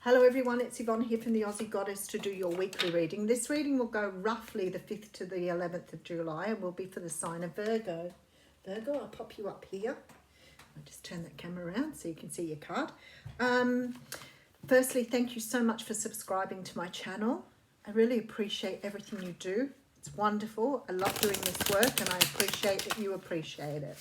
Hello everyone, it's Yvonne here from the Aussie Goddess to do your weekly reading. This reading will go roughly the 5th to the 11th of July and will be for the sign of Virgo. Virgo, I'll pop you up here. I'll just turn that camera around so you can see your card. Firstly, thank you so much for subscribing to my channel. I really appreciate everything you do. It's wonderful. I love doing this work and I appreciate that you appreciate it.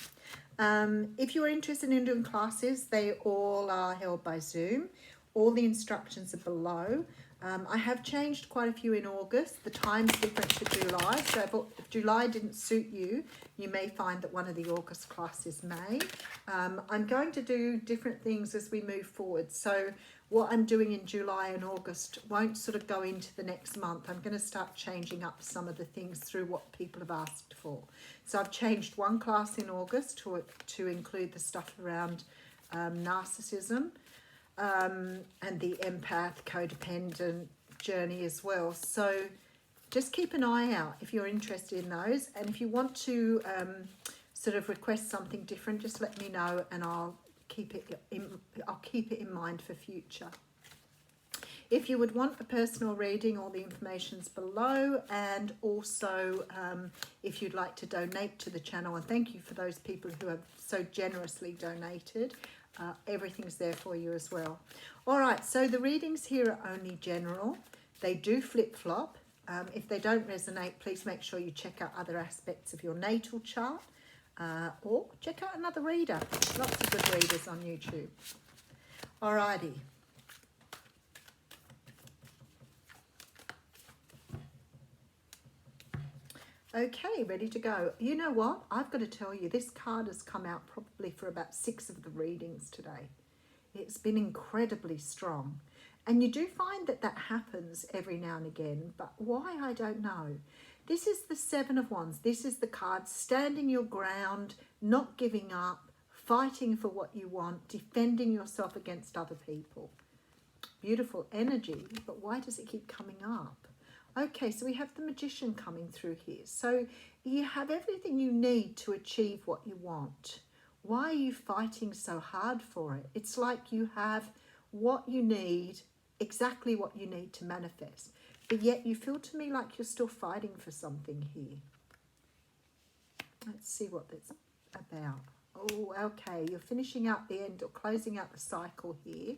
If you are interested in doing classes, they all are held by Zoom. All the instructions are below. I have changed quite a few in August. The time's different to July. So if July didn't suit you, you may find that one of the August classes may. I'm going to do different things as we move forward. So what I'm doing in July and August won't sort of go into the next month. I'm going to start changing up some of the things through what people have asked for. So I've changed one class in August to include the stuff around narcissism. And the empath codependent journey as well. So just keep an eye out if you're interested in those, and if you want to sort of request something different, just let me know and I'll keep it in mind for future. If you would want a personal reading, all the information's below, and also if you'd like to donate to the channel, and thank you for those people who have so generously donated. Everything's there for you as well. All right, so the readings here are only general. They do flip-flop. If they don't resonate, please make sure you check out other aspects of your natal chart or check out another reader. Lots of good readers on YouTube. All righty. Okay, ready to go. You know what? I've got to tell you, this card has come out probably for about 6 of the readings today. It's been incredibly strong. And you do find that that happens every now and again, but why, I don't know. This is the 7 of Wands. This is the card standing your ground, not giving up, fighting for what you want, defending yourself against other people. Beautiful energy, but why does it keep coming up? Okay, so we have the Magician coming through here. So you have everything you need to achieve what you want. Why are you fighting so hard for it? It's like you have what you need, exactly what you need to manifest. But yet you feel to me like you're still fighting for something here. Let's see what that's about. Oh, okay, you're finishing out the end or closing out the cycle here.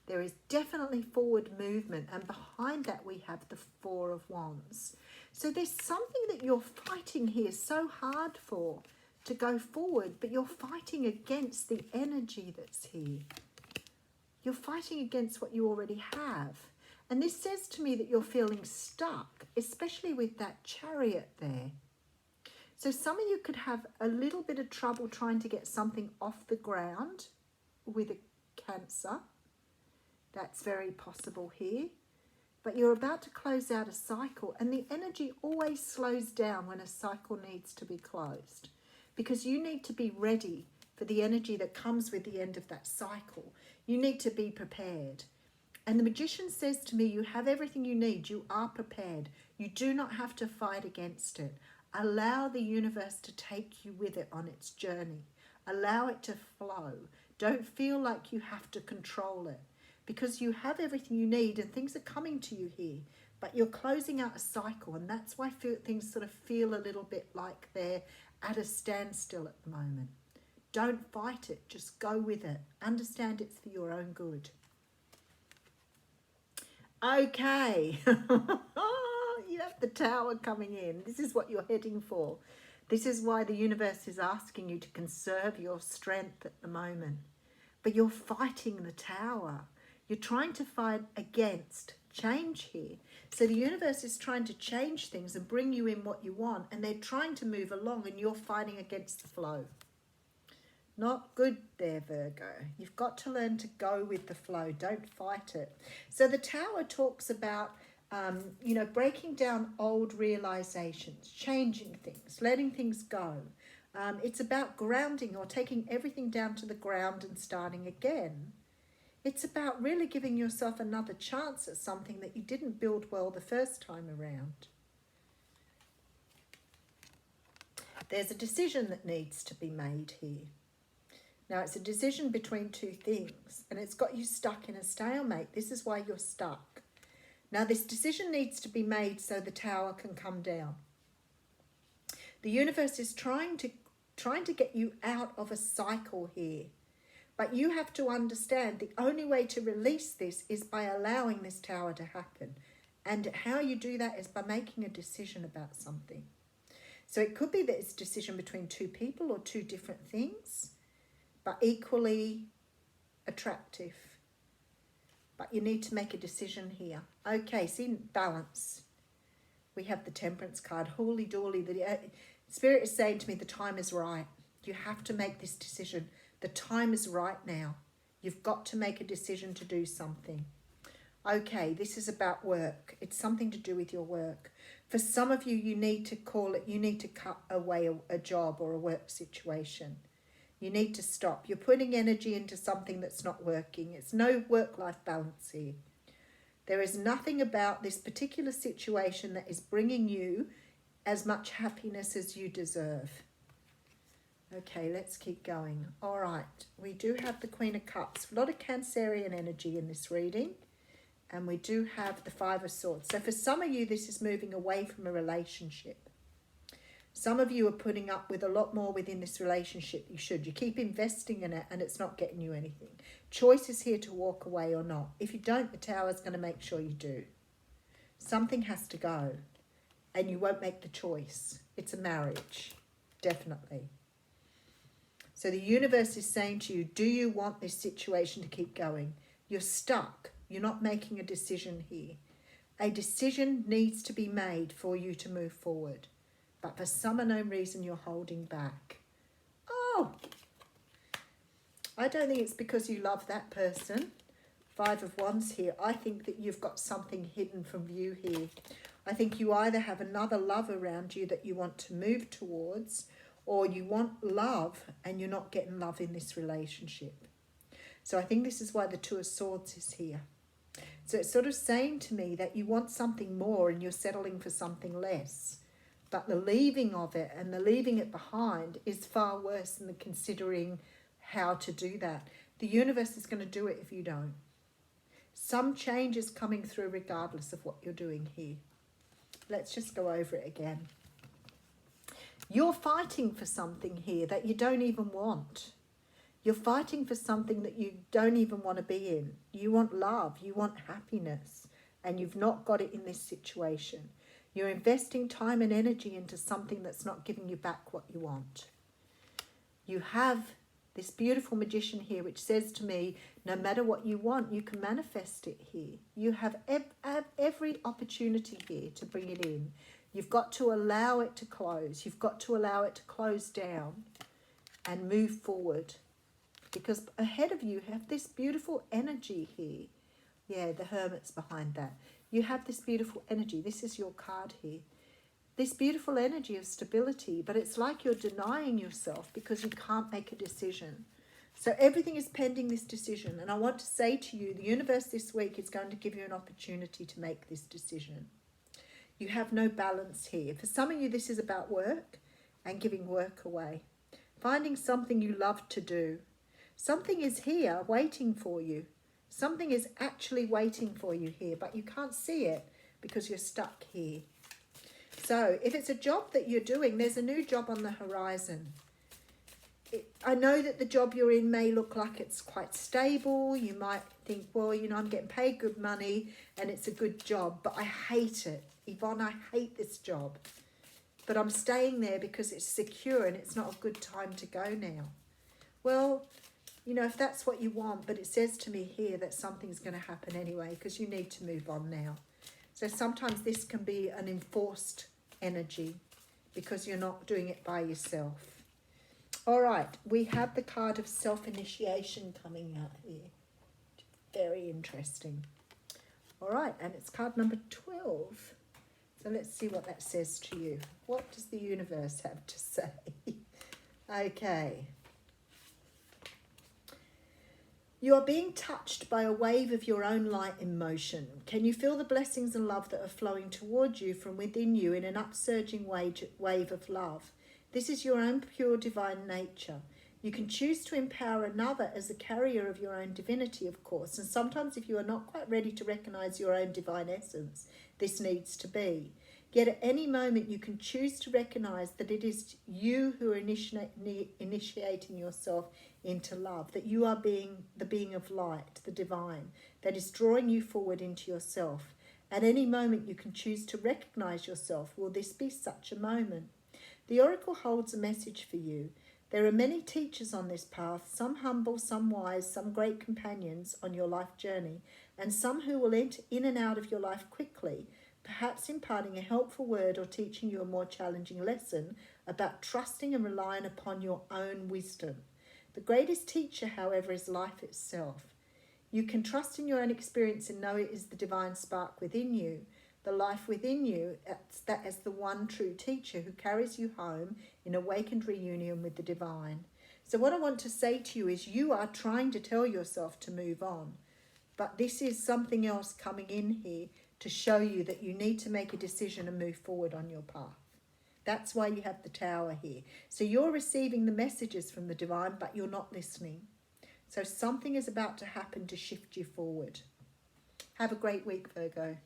There is definitely forward movement, and behind that we have the 4 of Wands. So there's something that you're fighting here so hard for to go forward, but you're fighting against the energy that's here. You're fighting against what you already have. And this says to me that you're feeling stuck, especially with that Chariot there. So some of you could have a little bit of trouble trying to get something off the ground with a Cancer. That's very possible here. But you're about to close out a cycle, and the energy always slows down when a cycle needs to be closed, because you need to be ready for the energy that comes with the end of that cycle. You need to be prepared. And the Magician says to me, you have everything you need. You are prepared. You do not have to fight against it. Allow the universe to take you with it on its journey. Allow it to flow. Don't feel like you have to control it, because you have everything you need and things are coming to you here, but you're closing out a cycle, and that's why things sort of feel a little bit like they're at a standstill at the moment. Don't fight it, just go with it. Understand it's for your own good. Okay, you have the Tower coming in. This is what you're heading for. This is why the universe is asking you to conserve your strength at the moment. But you're fighting the Tower. You're trying to fight against change here. So the universe is trying to change things and bring you in what you want, and they're trying to move along, and you're fighting against the flow. Not good there, Virgo. You've got to learn to go with the flow. Don't fight it. So the Tower talks about, breaking down old realizations, changing things, letting things go. It's about grounding or taking everything down to the ground and starting again. It's about really giving yourself another chance at something that you didn't build well the first time around. There's a decision that needs to be made here. Now, it's a decision between two things, and it's got you stuck in a stalemate. This is why you're stuck. Now, this decision needs to be made so the tower can come down. The universe is trying to get you out of a cycle here. But you have to understand the only way to release this is by allowing this tower to happen. And how you do that is by making a decision about something. So it could be that it's a decision between two people or two different things, but equally attractive. But you need to make a decision here. Okay, see, balance. We have the Temperance card. Holy dooly. The Spirit is saying to me the time is right. You have to make this decision. The time is right now. You've got to make a decision to do something. Okay, this is about work. It's something to do with your work. For some of you, you need to cut away a job or a work situation. You need to stop. You're putting energy into something that's not working. It's no work-life balance here. There is nothing about this particular situation that is bringing you as much happiness as you deserve. Okay, let's keep going. All right, we do have the Queen of Cups. A lot of Cancerian energy in this reading. And we do have the Five of Swords. So for some of you, this is moving away from a relationship. Some of you are putting up with a lot more within this relationship you should. You keep investing in it and it's not getting you anything. Choice is here to walk away or not. If you don't, the Tower's going to make sure you do. Something has to go and you won't make the choice. It's a marriage, definitely. So the universe is saying to you, do you want this situation to keep going? You're stuck. You're not making a decision here. A decision needs to be made for you to move forward. But for some unknown reason, you're holding back. Oh, I don't think it's because you love that person. Five of Wands here. I think that you've got something hidden from view here. I think you either have another love around you that you want to move towards, or you want love and you're not getting love in this relationship. So I think this is why the Two of Swords is here. So it's sort of saying to me that you want something more and you're settling for something less. But the leaving of it and the leaving it behind is far worse than the considering how to do that. The universe is going to do it if you don't. Some change is coming through regardless of what you're doing here. Let's just go over it again. You're fighting for something here that you don't even want. You're fighting for something that you don't even want to be in. You want love, you want happiness, and you've not got it in this situation. You're investing time and energy into something that's not giving you back what you want. You have this beautiful Magician here which says to me, no matter what you want, you can manifest it here. You have every opportunity here to bring it in. You've got to allow it to close. You've got to allow it to close down and move forward. Because ahead of you have this beautiful energy here. Yeah, the Hermit's behind that. You have this beautiful energy. This is your card here. This beautiful energy of stability, but it's like you're denying yourself because you can't make a decision. So everything is pending this decision. And I want to say to you, the universe this week is going to give you an opportunity to make this decision. You have no balance here. For some of you, this is about work and giving work away. Finding something you love to do. Something is here waiting for you. Something is actually waiting for you here, but you can't see it because you're stuck here. So if it's a job that you're doing, there's a new job on the horizon. I know that the job you're in may look like it's quite stable. You might think, well, you know, I'm getting paid good money and it's a good job, but I hate it. Yvonne, I hate this job. But I'm staying there because it's secure and it's not a good time to go now. Well, you know, if that's what you want, but it says to me here that something's going to happen anyway because you need to move on now. So sometimes this can be an enforced energy because you're not doing it by yourself. All right, we have the card of self-initiation coming out here. Very interesting. All right, and it's card number 12. So let's see what that says to you. What does the universe have to say? Okay. You are being touched by a wave of your own light in motion. Can you feel the blessings and love that are flowing towards you from within you in an upsurging wave of love? This is your own pure divine nature. You can choose to empower another as a carrier of your own divinity, of course. And sometimes if you are not quite ready to recognize your own divine essence, this needs to be. Yet at any moment you can choose to recognize that it is you who are initiating yourself into love, that you are the being of light, the divine, that is drawing you forward into yourself. At any moment you can choose to recognize yourself. Will this be such a moment? The oracle holds a message for you. There are many teachers on this path, some humble, some wise, some great companions on your life journey, and some who will enter in and out of your life quickly, perhaps imparting a helpful word or teaching you a more challenging lesson about trusting and relying upon your own wisdom. The greatest teacher, however, is life itself. You can trust in your own experience and know it is the divine spark within you, the life within you, as the one true teacher who carries you home in awakened reunion with the divine. So what I want to say to you is you are trying to tell yourself to move on, but this is something else coming in here to show you that you need to make a decision and move forward on your path. That's why you have the Tower here. So you're receiving the messages from the divine, but you're not listening. So something is about to happen to shift you forward. Have a great week, Virgo.